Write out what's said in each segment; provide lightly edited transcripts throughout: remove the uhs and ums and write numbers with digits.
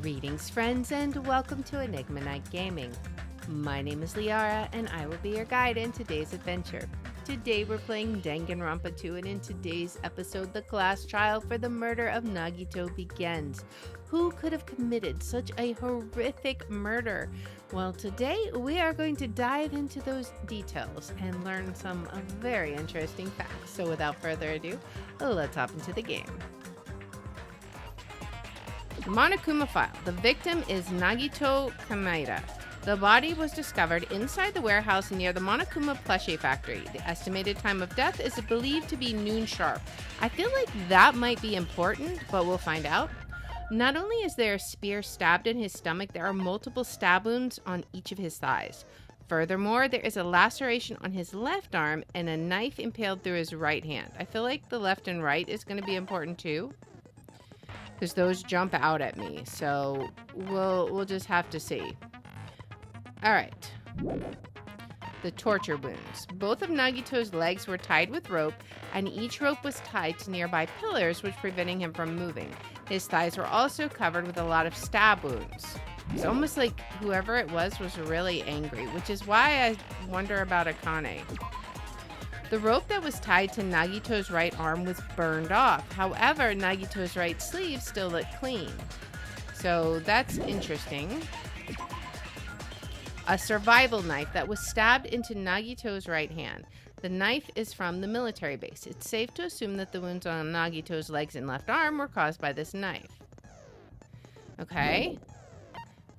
Greetings, friends, and welcome to Enigma Night Gaming. My name is Liara, and I will be your guide in today's adventure. Today we're playing Danganronpa 2, and in today's episode, the class trial for the murder of Nagito begins. Who could have committed such a horrific murder? Well, today we are going to dive into those details and learn some very interesting facts. So without further ado, let's hop into the game. Monokuma file. The victim is Nagito Kameda. The body was discovered inside the warehouse near the Monokuma plushie factory. The estimated time of death is believed to be noon sharp. I feel like that might be important, but we'll find out. Not only is there a spear stabbed in his stomach, there are multiple stab wounds on each of his thighs. Furthermore, there is a laceration on his left arm and a knife impaled through his right hand. I feel like the left and right is going to be important too, because those jump out at me, so we'll just have to see. All right. The torture wounds. Both of Nagito's legs were tied with rope, and each rope was tied to nearby pillars, which preventing him from moving. His thighs were also covered with a lot of stab wounds. It's almost like whoever it was really angry, which is why I wonder about Akane. The rope that was tied to Nagito's right arm was burned off. However, Nagito's right sleeve still looked clean. So that's interesting. A survival knife that was stabbed into Nagito's right hand. The knife is from the military base. It's safe to assume that the wounds on Nagito's legs and left arm were caused by this knife. Okay.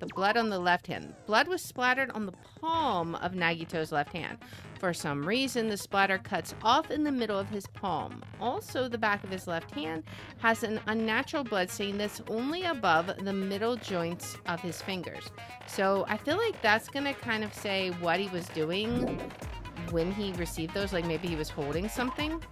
The blood on the left hand. Blood was splattered on the palm of Nagito's left hand. For some reason, the splatter cuts off in the middle of his palm. Also, the back of his left hand has an unnatural blood stain that's only above the middle joints of his fingers. So I feel like that's going to kind of say what he was doing when he received those, like maybe he was holding something.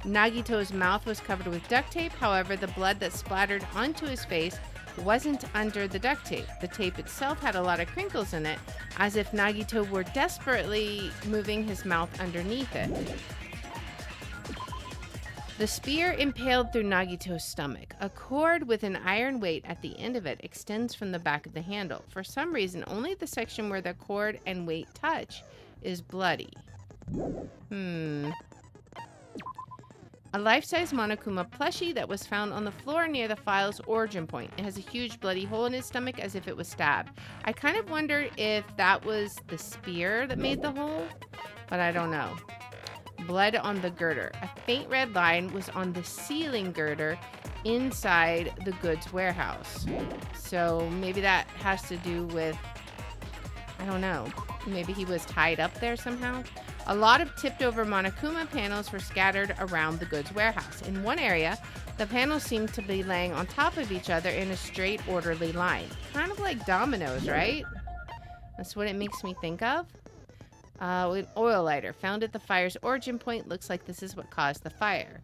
Nagito's mouth was covered with duct tape. However, the blood that splattered onto his face wasn't under the duct tape. The tape itself had a lot of crinkles in it, as if Nagito were desperately moving his mouth underneath it. The spear impaled through Nagito's stomach. A cord with an iron weight at the end of it extends from the back of the handle. For some reason, only the section where the cord and weight touch is bloody. A life-size Monokuma plushie that was found on the floor near the file's origin point. It has a huge bloody hole in his stomach as if it was stabbed. I kind of wondered if that was the spear that made the hole, but I don't know. Blood on the girder. A faint red line was on the ceiling girder inside the goods warehouse. So maybe that has to do with, I don't know, maybe he was tied up there somehow. A lot of tipped-over Monokuma panels were scattered around the goods warehouse. In one area, the panels seemed to be laying on top of each other in a straight, orderly line. Kind of like dominoes, right? That's what it makes me think of. An oil lighter found at the fire's origin point. Looks like this is what caused the fire.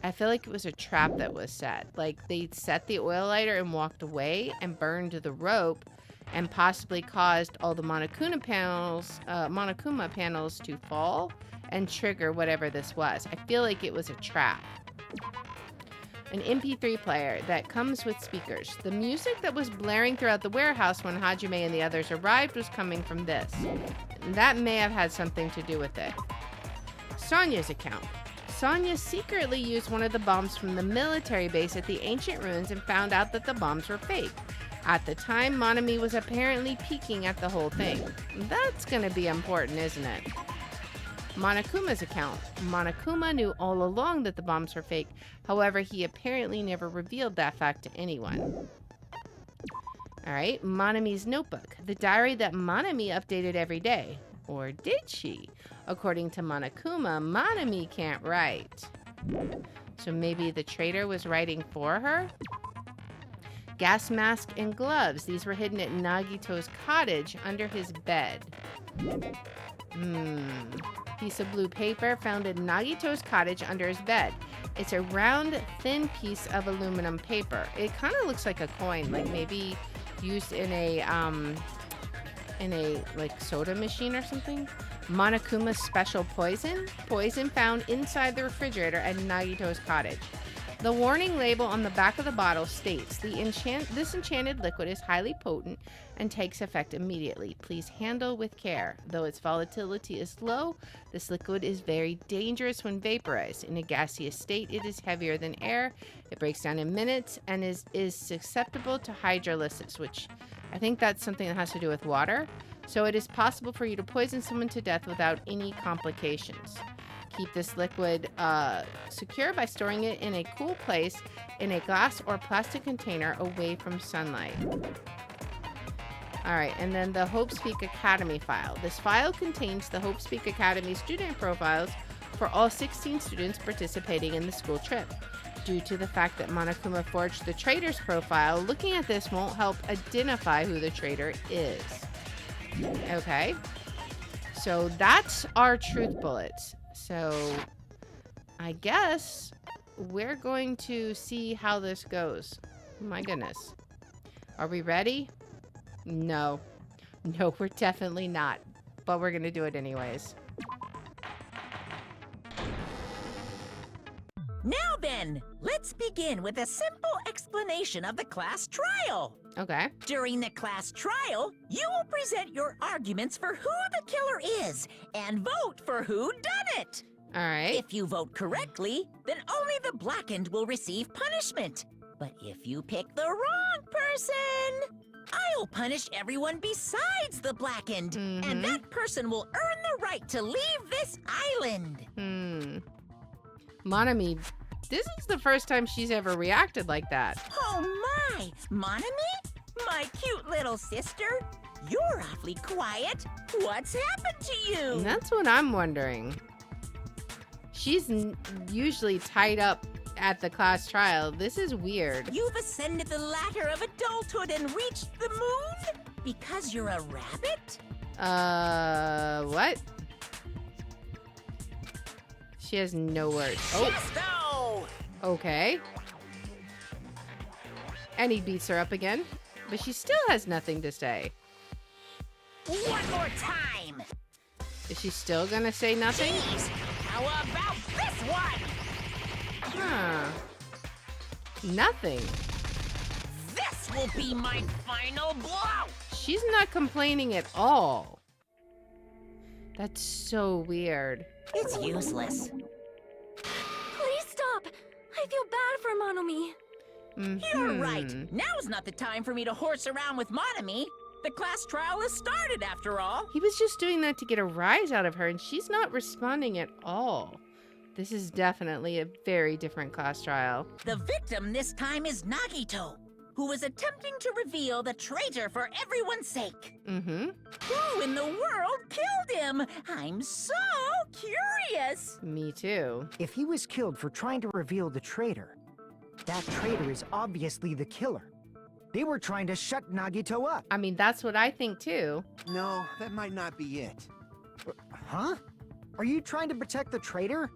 I feel like it was a trap that was set. Like they set the oil lighter and walked away and burned the rope, and possibly caused all the Monokuma panels to fall and trigger whatever this was. I feel like it was a trap. An MP3 player that comes with speakers. The music that was blaring throughout the warehouse when Hajime and the others arrived was coming from this. That may have had something to do with it. Sonia's account. Sonia secretly used one of the bombs from the military base at the ancient ruins and found out that the bombs were fake. At the time, Monami was apparently peeking at the whole thing. That's going to be important, isn't it? Monokuma's account. Monokuma knew all along that the bombs were fake. However, he apparently never revealed that fact to anyone. All right, Monami's notebook. The diary that Monami updated every day. Or did she? According to Monokuma, Monami can't write. So maybe the traitor was writing for her? Gas mask and gloves. These were hidden at Nagito's cottage under his bed. Piece of blue paper found in Nagito's cottage under his bed. It's a round, thin piece of aluminum paper. It kind of looks like a coin, like maybe used in a like soda machine or something. Monokuma's special poison. Poison found inside the refrigerator at Nagito's cottage. The warning label on the back of the bottle states, this enchanted liquid is highly potent and takes effect immediately. Please handle with care. Though its volatility is low, this liquid is very dangerous when vaporized. In a gaseous state, it is heavier than air. It breaks down in minutes and is susceptible to hydrolysis, which I think that's something that has to do with water. So it is possible for you to poison someone to death without any complications. Keep this liquid secure by storing it in a cool place in a glass or plastic container away from sunlight. All right, and then the Hope Speak Academy file. This file contains the Hope Speak Academy student profiles for all 16 students participating in the school trip. Due to the fact that Monokuma forged the traitor's profile, looking at this won't help identify who the traitor is. Okay, so that's our truth bullets. So I guess we're going to see how this goes. My goodness. Are we ready? No. No, we're definitely not. But we're going to do it anyways. Now then, let's begin with a simple explanation of the class trial. Okay. During the class trial, you will present your arguments for who the killer is and vote for who done it. All right. If you vote correctly, then only the blackened will receive punishment. But if you pick the wrong person, I'll punish everyone besides the blackened. And that person will earn the right to leave this island. Monami, this is the first time she's ever reacted like that. Oh my! Monami? My cute little sister? You're awfully quiet. What's happened to you? And that's what I'm wondering. She's usually tied up at the class trial. This is weird. You've ascended the ladder of adulthood and reached the moon? Because you're a rabbit? What? She has no words. Oh! Okay. And he beats her up again, but she still has nothing to say. One more time! Is she still gonna say nothing? Jeez. How about this one? Huh. Nothing. This will be my final blow! She's not complaining at all. That's so weird. It's useless. Please stop! I feel bad for Monomi. You're right. Now's not the time for me to horse around with Monami. The class trial has started, after all. He was just doing that to get a rise out of her, and she's not responding at all. This is definitely a very different class trial. The victim this time is Nagito, who was attempting to reveal the traitor for everyone's sake. Who in the world killed him? I'm so curious. Me too. If he was killed for trying to reveal the traitor, that traitor is obviously the killer. They were trying to shut Nagito up. I mean, that's what I think too. No, that might not be it. Huh? Are you trying to protect the traitor?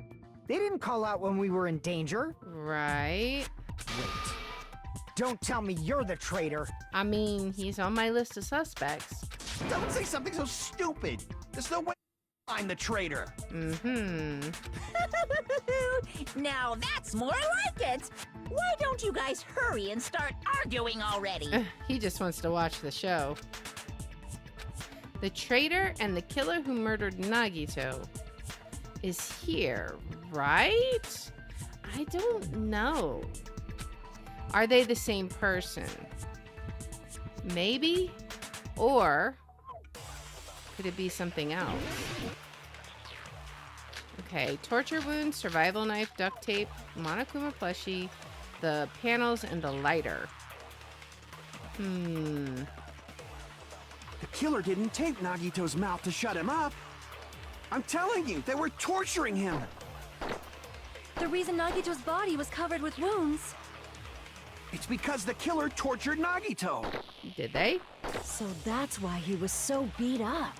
They didn't call out when we were in danger. Right. Wait. Don't tell me you're the traitor. I mean, he's on my list of suspects. Don't say something so stupid. There's no way I'm the traitor. Now that's more like it. Why don't you guys hurry and start arguing already? He just wants to watch the show. The traitor and the killer who murdered Nagito is here, right? I don't know. Are they the same person? Maybe? Or could it be something else? Okay, torture wound, survival knife, duct tape, Monokuma plushie, the panels, and the lighter. The killer didn't tape Nagito's mouth to shut him up. I'm telling you, they were torturing him. The reason Nagito's body was covered with wounds. It's because the killer tortured Nagito. Did they? So that's why he was so beat up.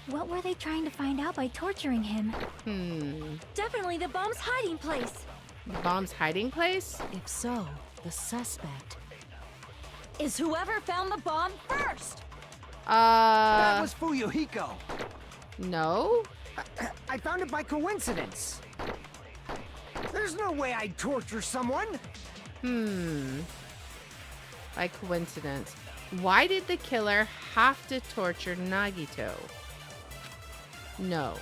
What were they trying to find out by torturing him? Definitely the bomb's hiding place. The bomb's hiding place? If so, the suspect is whoever found the bomb first. That was Fuyuhiko. No? I found it by coincidence. There's no way I'd torture someone. By coincidence. Why did the killer have to torture Nagito? No.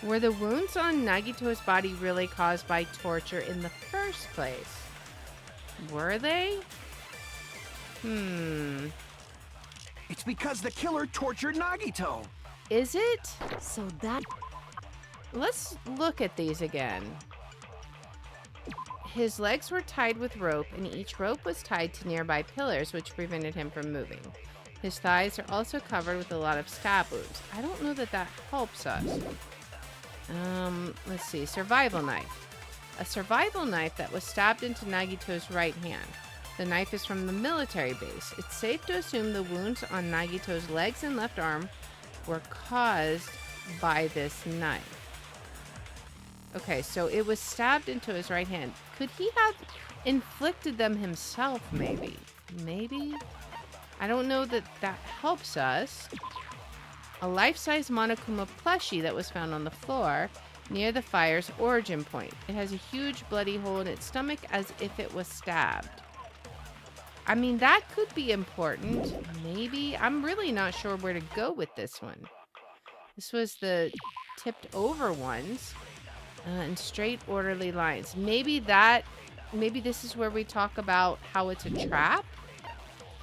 Were the wounds on Nagito's body really caused by torture in the first place? Were they? It's because the killer tortured Nagito. Is it? So that... Let's look at these again. His legs were tied with rope, and each rope was tied to nearby pillars, which prevented him from moving. His thighs are also covered with a lot of stab wounds. I don't know that that helps us. Let's see. Survival knife. A survival knife that was stabbed into Nagito's right hand. The knife is from the military base. It's safe to assume the wounds on Nagito's legs and left arm were caused by this knife. Okay, so it was stabbed into his right hand. Could he have inflicted them himself, maybe? Maybe? I don't know that that helps us. A life-size Monokuma plushie that was found on the floor near the fire's origin point. It has a huge bloody hole in its stomach as if it was stabbed. I mean, that could be important. Maybe. I'm really not sure where to go with this one. This was the tipped over ones. In straight orderly lines. Maybe this is where we talk about how it's a trap.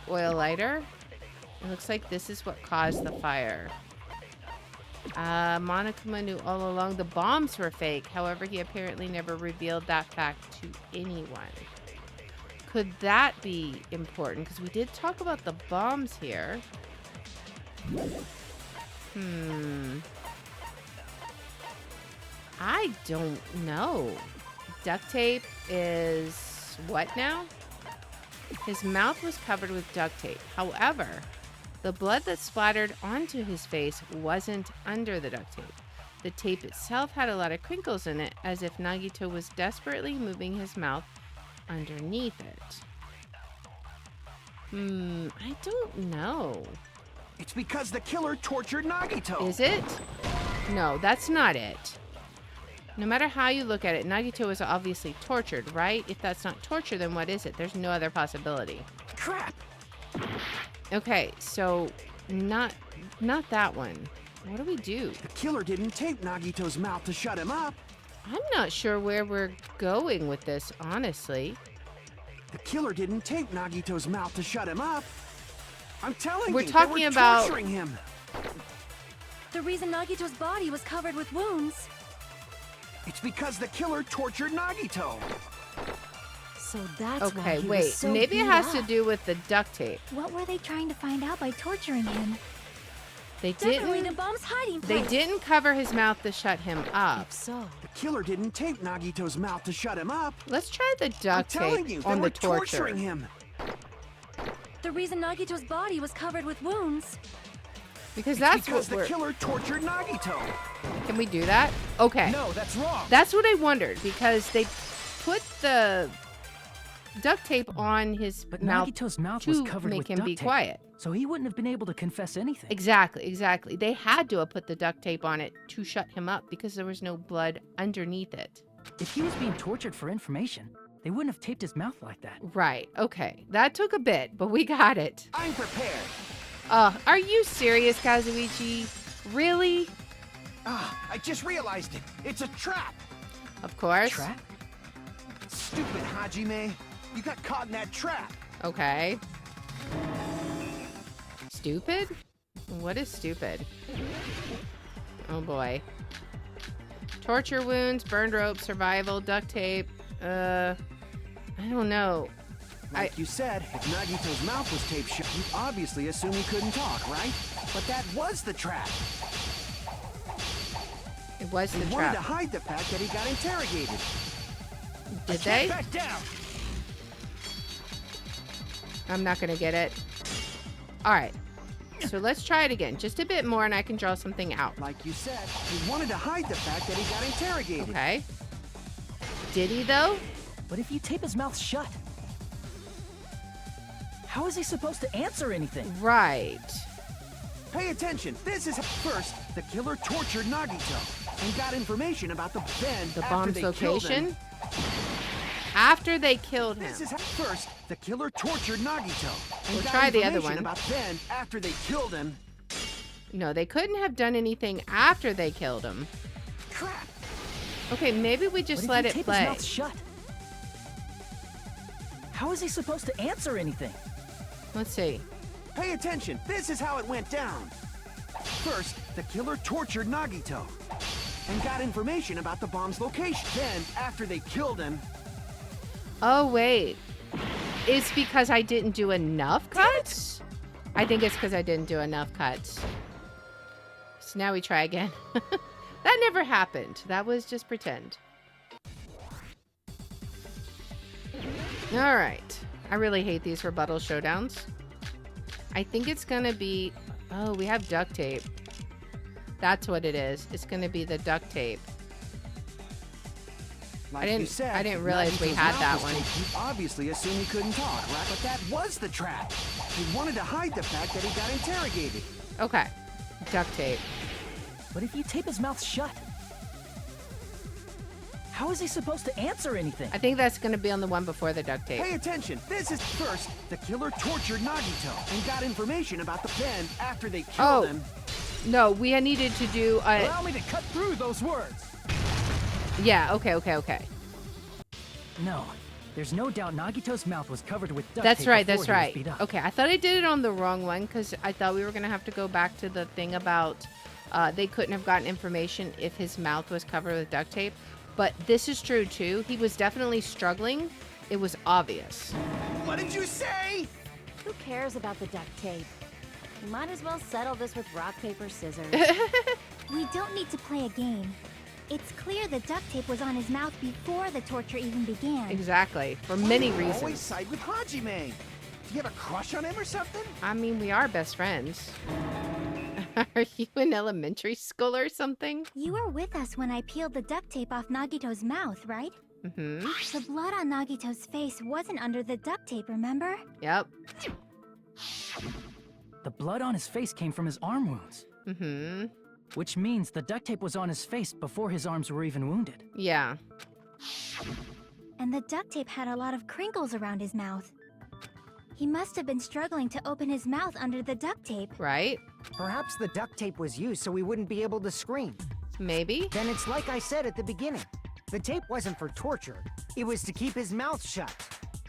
Oil lighter. It looks like this is what caused the fire. Monokuma knew all along the bombs were fake. However, he apparently never revealed that fact to anyone. Could that be important? Because we did talk about the bombs here. I don't know. Duct tape is what now? His mouth was covered with duct tape. However, the blood that splattered onto his face wasn't under the duct tape. The tape itself had a lot of crinkles in it, as if Nagito was desperately moving his mouth underneath it. I don't know. It's because the killer tortured Nagito. Is it? No, that's not it. No matter how you look at it, Nagito was obviously tortured, right? If that's not torture, then what is it? There's no other possibility. Crap! Okay, so not that one. What do we do? The killer didn't tape Nagito's mouth to shut him up. I'm not sure where we're going with this, honestly. The killer didn't tape Nagito's mouth to shut him up. I'm telling We're you, talking they were about torturing him. The reason Nagito's body was covered with wounds. It's because the killer tortured Nagito. So that's why Okay, he wait. was so Maybe it beat has to up. do with the duct tape. What were they trying to find out by torturing him? They Definitely the didn't. bomb's hiding They place. didn't cover his mouth to shut him up. If so, The killer didn't tape Nagito's mouth to shut him up. Let's try the duct I'm telling tape you, on they the were torture. torturing him. the reason Nagito's body was covered with wounds. Because It's that's because what the we're. killer tortured Nagito. Can we do that? Okay. No, that's wrong. That's what I wondered, because they put the duct tape on his But mouth Nagito's mouth to was covered make with him duct be tape, quiet. so he wouldn't have been able to confess anything. Exactly. They had to have put the duct tape on it to shut him up because there was no blood underneath it. If he was being tortured for information, they wouldn't have taped his mouth like that. Right. Okay. That took a bit, but we got it. I'm prepared. Are you serious, Kazuichi? Really? I just realized it. It's a trap. Of course. Trap? Stupid Hajime. You got caught in that trap. Okay. Stupid? What is stupid? Oh boy. Torture wounds, burned rope, survival, duct tape. I don't know. Like you said, if Nagito's mouth was taped shut, you obviously assume he couldn't talk, right? But that was the trap. It was They the wanted to trap. hide the fact that he got interrogated. Did they? Back down. I'm not gonna get it. Alright. So let's try it again. Just a bit more and I can draw something out. Like you said, he wanted to hide the fact that he got interrogated. Okay. Did he though? But if you tape his mouth shut, how is he supposed to answer anything? Right. Pay attention. This is first. The killer tortured Nagito and got information about the The after bomb's they killed him. location? After they killed him. This is how first the killer tortured Nagito. And We'll got try the other information one. About then, after they killed him. No, they couldn't have done anything after they killed him. Crap. Okay, maybe we just What let if it you tape play. his mouth shut? How is he supposed to answer anything? Let's see. Pay attention. This is how it went down. First, the killer tortured Nagito and got information about the bomb's location. Then, after they killed him, Oh, wait. It's because I didn't do enough cuts? I think it's because I didn't do enough cuts. So now we try again. That never happened. That was just pretend. All right. I really hate these rebuttal showdowns. I think it's going to be... Oh, we have duct tape. That's what it is. It's going to be the duct tape. like I you said, didn't realize we Nagito's had mouth that was one. taped. He obviously assumed he couldn't talk, right? But that was the trap. He wanted to hide the fact that he got interrogated. Okay. Duct tape. What if you tape his mouth shut? How is he supposed to answer anything? I think that's going to be on the one before the duct tape. Pay attention. This is first, the killer tortured Nagito and got information about the then, after they killed him. No, we needed to do a... Allow me to cut through those words. Yeah, okay. No, there's no doubt Nagito's mouth was covered with duct That's tape right, before that's he was right. beat up. Okay, I thought I did it on the wrong one because I thought we were going to have to go back to the thing about they couldn't have gotten information if his mouth was covered with duct tape. But this is true, too. He was definitely struggling. It was obvious. What did you say? Who cares about the duct tape? We might as well settle this with rock, paper, scissors. We don't need to play a game. It's clear the duct tape was on his mouth before the torture even began. Exactly. For many Why do you always reasons. side with Hajime. Do you have a crush on him or something? I mean, we are best friends. Are you in elementary school or something? You were with us when I peeled the duct tape off Nagito's mouth, right? Mm-hmm. The blood on Nagito's face wasn't under the duct tape, remember? Yep. The blood on his face came from his arm wounds, Mm-hmm. which means the duct tape was on his face before his arms were even wounded. Yeah. And the duct tape had a lot of crinkles around his mouth. He must have been struggling to open his mouth under the duct tape. Right? Perhaps the duct tape was used so he wouldn't be able to scream. Maybe? Then it's like I said at the beginning. The tape wasn't for torture. It was to keep his mouth shut.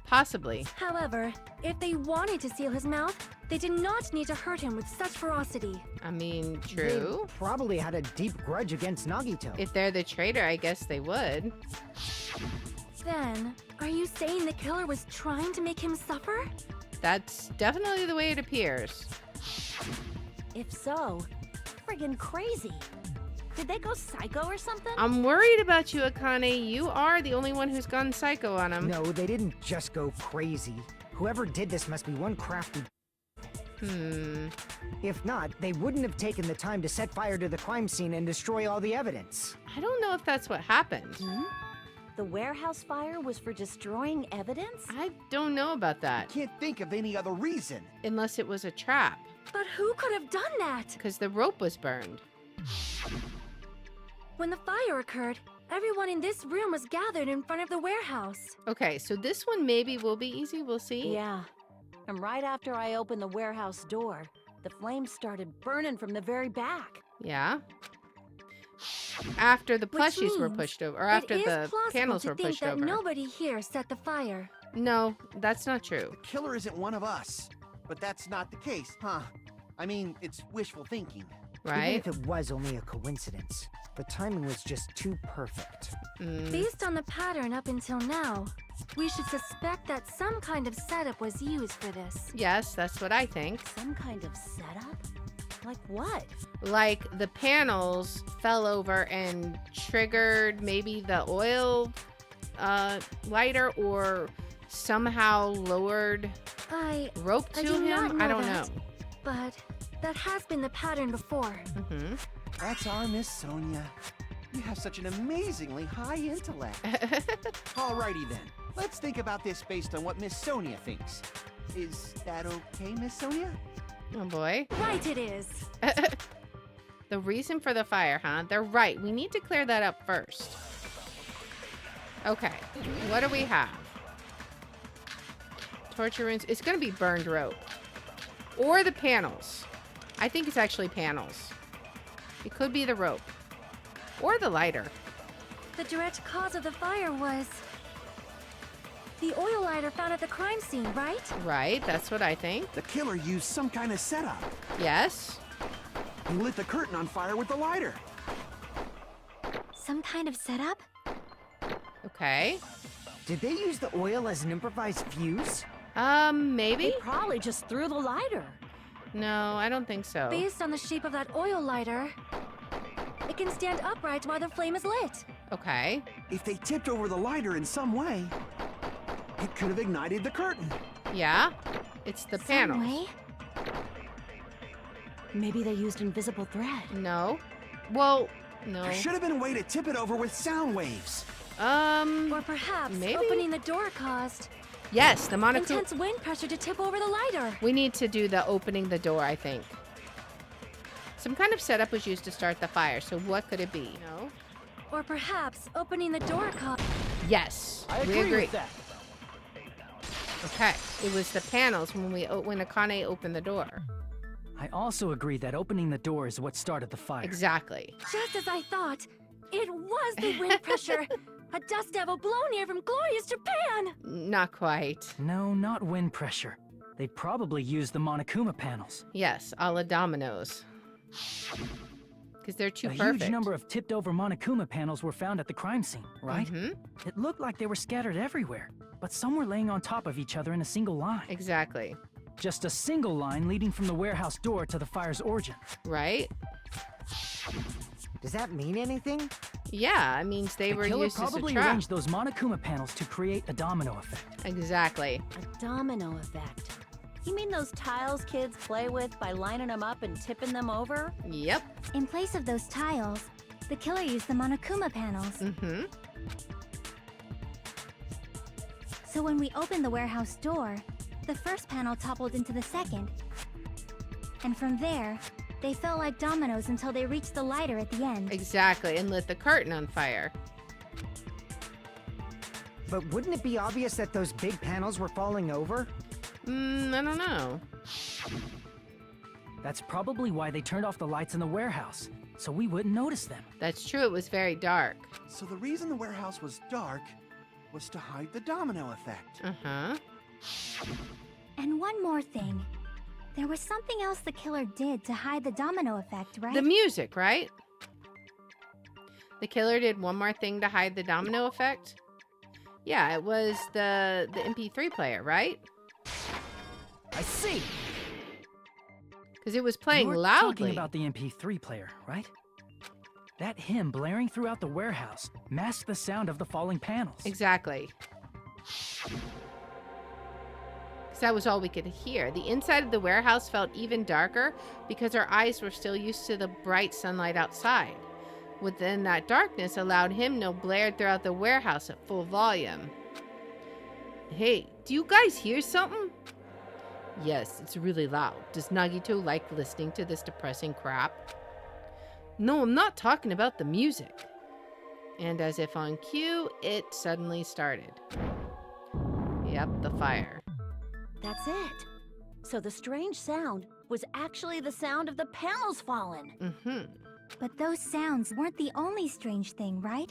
Possibly. However, if they wanted to seal his mouth, they did not need to hurt him with such ferocity. I mean, They true. probably had a deep grudge against Nagito. If they're the traitor, I guess they would. Then, are you saying the killer was trying to make him suffer? That's definitely the way it appears. If so, friggin' crazy. Did they go psycho or something? I'm worried about you, Akane. You are the only one who's gone psycho on him. No, they didn't just go crazy. Whoever did this must be one crafty. If not, they wouldn't have taken the time to set fire to the crime scene and destroy all the evidence. I don't know if that's what happened. The warehouse fire was for destroying evidence? I don't know about that. Can't think of any other reason. Unless it was a trap. But who could have done that? Because the rope was burned. When the fire occurred, everyone in this room was gathered in front of the warehouse. Okay, so this one maybe will be easy. We'll see. Yeah. And right after I opened the warehouse door, the flames started burning from the very back. Yeah. After the Which plushies were means pushed over, or after it is the plausible panels to were think pushed that over. nobody here set the fire. No, that's not true. The killer isn't one of us. But that's not the case, huh? I mean, it's wishful thinking. Right? Even if it was only a coincidence, the timing was just too perfect. Based on the pattern up until now, we should suspect that some kind of setup was used for this. Yes, that's what I think. Some kind of setup? Like what? Like the panels fell over and triggered maybe the oil lighter, or somehow lowered I rope I to do him. not know I don't that. know. But that has been the pattern before. That's our Miss Sonia. You have such an amazingly high intellect. Alrighty then. Let's think about this based on what Miss Sonia thinks. Is that okay, Miss Sonia? Oh boy. Right it is. The reason for the fire, huh? They're right. We need to clear that up first. Okay, what do we have? Torture rooms. It's going to be burned rope. Or the panels. I think it's actually panels. It could be the rope. Or the lighter. The direct cause of the fire was the oil lighter found at the crime scene, right? Right, that's what I think. The killer used some kind of setup. Yes. He lit the curtain on fire with the lighter. Some kind of setup? Okay. Did they use the oil as an improvised fuse? Maybe? They probably just threw the lighter. No, I don't think so. Based on the shape of that oil lighter, it can stand upright while the flame is lit. Okay. If they tipped over the lighter in some way, it could have ignited the curtain. Yeah. It's the Some panels. way? Maybe they used invisible thread. No. Well, no. There should have been a way to tip it over with sound waves. Or perhaps Maybe? opening the door caused Yes, the Monokuma. intense wind pressure to tip over the lighter. We need to do the opening the door, I think. Some kind of setup was used to start the fire, so what could it be? No? Or perhaps opening the door caused... Yes, we agree. Okay, it was the panels when Akane opened the door. I also agree that opening the door is what started the fire. Exactly. Just as I thought, it was the wind pressure. A dust devil blown here from glorious Japan. Not quite. No, not wind pressure. They probably used the Monokuma panels. Yes, a la dominoes. Because they're too A perfect. huge number of tipped-over Monokuma panels were found at the crime scene, right? Mm-hmm. It looked like they were scattered everywhere, but some were laying on top of each other in a single line. Exactly. Just a single line leading from the warehouse door to the fire's origin. Right? Does that mean anything? Yeah, it means they The were killer used as a probably trap. arranged those Monokuma panels to create a domino effect. Exactly. A domino effect. You mean those tiles kids play with by lining them up and tipping them over? Yep. In place of those tiles, the killer used the Monokuma panels. Mm-hmm. So when we opened the warehouse door, the first panel toppled into the second. And from there, they fell like dominoes until they reached the lighter at the end. Exactly, and lit the curtain on fire. But wouldn't it be obvious that those big panels were falling over? I don't know. That's probably why they turned off the lights in the warehouse, so we wouldn't notice them. That's true, it was very dark. So the reason the warehouse was dark was to hide the domino effect. Uh-huh. And one more thing. There was something else the killer did to hide the domino effect, right? The music, right? The killer did one more thing to hide the domino effect? Yeah, it was the MP3 player, right? I see! Because it was playing You're loudly. talking about the MP3 player, right? That hymn blaring throughout the warehouse masked the sound of the falling panels. Exactly. Because that was all we could hear. The inside of the warehouse felt even darker because our eyes were still used to the bright sunlight outside. Within that darkness allowed hymnal blared throughout the warehouse at full volume. Hey, do you guys hear something? Yes, it's really loud. Does Nagito like listening to this depressing crap? No, I'm not talking about the music. And as if on cue, it suddenly started. Yep, the fire. That's it. So the strange sound was actually the sound of the panels falling. Mm-hmm. But those sounds weren't the only strange thing, right?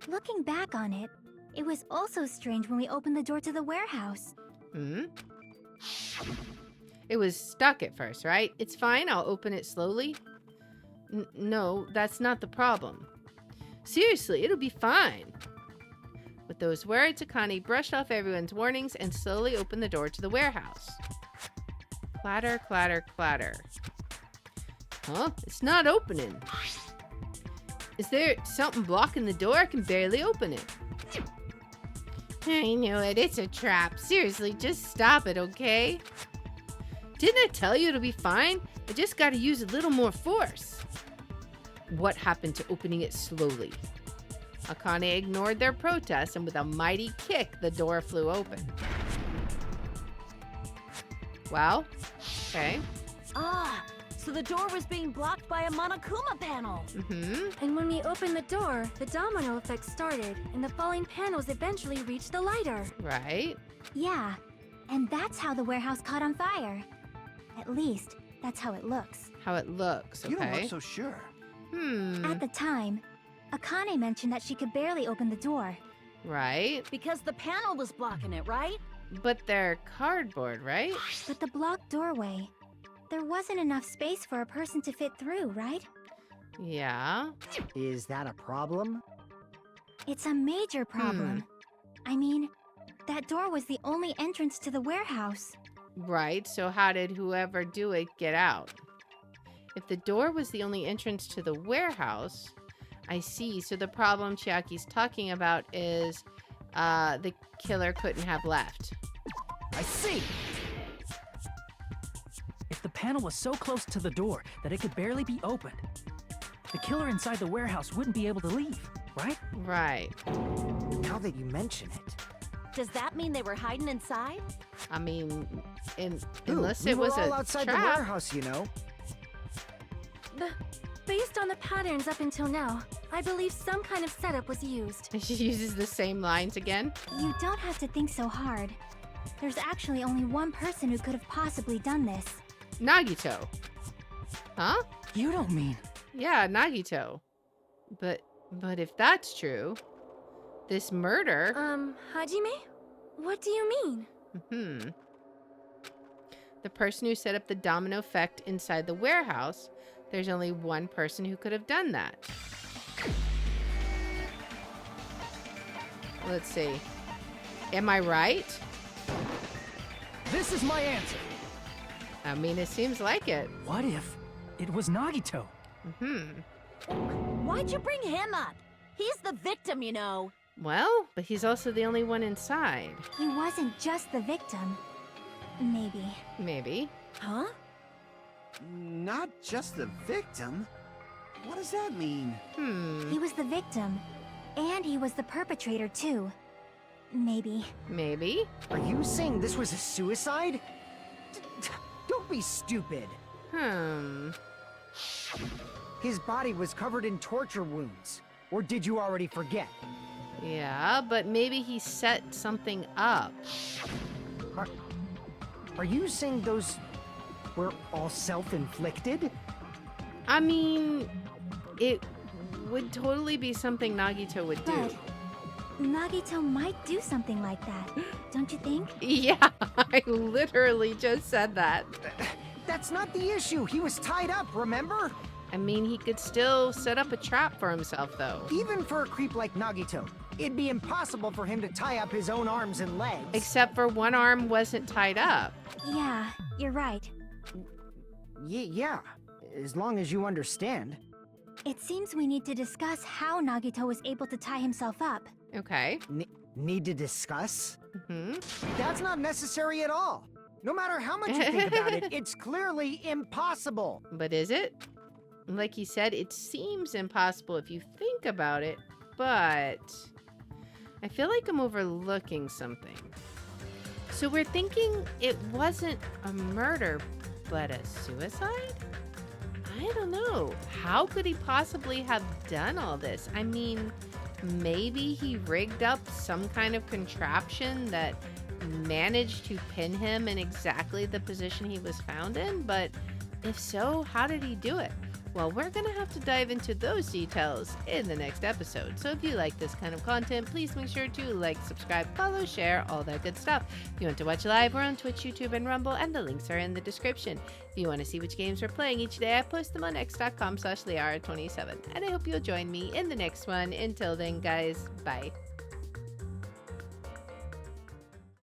Looking back on it, it was also strange when we opened the door to the warehouse. Hmm? It was stuck at first, right? It's fine, I'll open it slowly. No, that's not the problem. Seriously, it'll be fine. With those words, Akane brushed off everyone's warnings and slowly opened the door to the warehouse. Clatter, clatter, clatter. Huh? It's not opening. Is there something blocking the door? I can barely open it. I knew it. It's a trap. Seriously, just stop it, okay? Didn't I tell you it'll be fine? I just gotta use a little more force. What happened to opening it slowly? Akane ignored their protest, and with a mighty kick, the door flew open. Well, okay. Ah, So the door was being blocked by a Monokuma panel. And when we opened the door, the domino effect started, and the falling panels eventually reached the lighter. Right. Yeah, and that's how the warehouse caught on fire. At least, that's how it looks. How it looks, okay. You don't look so sure. At the time, Akane mentioned that she could barely open the door. Right. Because the panel was blocking it, right? But they're cardboard, right? But the blocked doorway, there wasn't enough space for a person to fit through, right? Yeah. Is that a problem? It's a major problem. I mean, that door was the only entrance to the warehouse. Right, so how did whoever do it get out? If the door was the only entrance to the warehouse, I see. So the problem Chiaki's talking about is the killer couldn't have left. I see! If the panel was so close to the door that it could barely be opened, the killer inside the warehouse wouldn't be able to leave, right? Right. Now that you mention it. Does that mean they were hiding inside? I mean, Ooh, unless we it were was all a outside the trap. warehouse, you know. Based on the patterns up until now, I believe some kind of setup was used. She uses the same lines again. You don't have to think so hard. There's actually only one person who could have possibly done this. Nagito. Huh? You don't mean... Yeah, Nagito. But if that's true, this murder... Hajime? What do you mean? The person who set up the domino effect inside the warehouse, there's only one person who could have done that. Let's see. Am I right? This is my answer. I mean, it seems like it. What if it was Nagito? Why'd you bring him up? He's the victim, you know. Well, but he's also the only one inside. He wasn't just the victim. Maybe. Maybe. Huh? Not just the victim? What does that mean? He was the victim, and he was the perpetrator too. Maybe. Maybe. Are you saying this was a suicide? Don't be stupid. His body was covered in torture wounds. Or did you already forget? Yeah, but maybe he set something up. Are you saying those were all self-inflicted? I mean, it would totally be something Nagito would do. But Nagito might do something like that, don't you think? Yeah, I literally just said that. That's not the issue. He was tied up, remember? I mean, he could still set up a trap for himself, though. Even for a creep like Nagito, it'd be impossible for him to tie up his own arms and legs. Except for one arm wasn't tied up. Yeah, you're right. Yeah, as long as you understand. It seems we need to discuss how Nagito was able to tie himself up. Okay. Need to discuss? Mm-hmm. That's not necessary at all. No matter how much you think about it, it's clearly impossible. But is it? Like he said, it seems impossible if you think about it, but I feel like I'm overlooking something. So we're thinking it wasn't a murder, but a suicide? I don't know. How could he possibly have done all this? I mean, maybe he rigged up some kind of contraption that managed to pin him in exactly the position he was found in, but if so, how did he do it? Well, we're going to have to dive into those details in the next episode. So if you like this kind of content, please make sure to like, subscribe, follow, share, all that good stuff. If you want to watch live, we're on Twitch, YouTube, and Rumble, and the links are in the description. If you want to see which games we're playing each day, I post them on x.com/Liara27. And I hope you'll join me in the next one. Until then, guys, bye.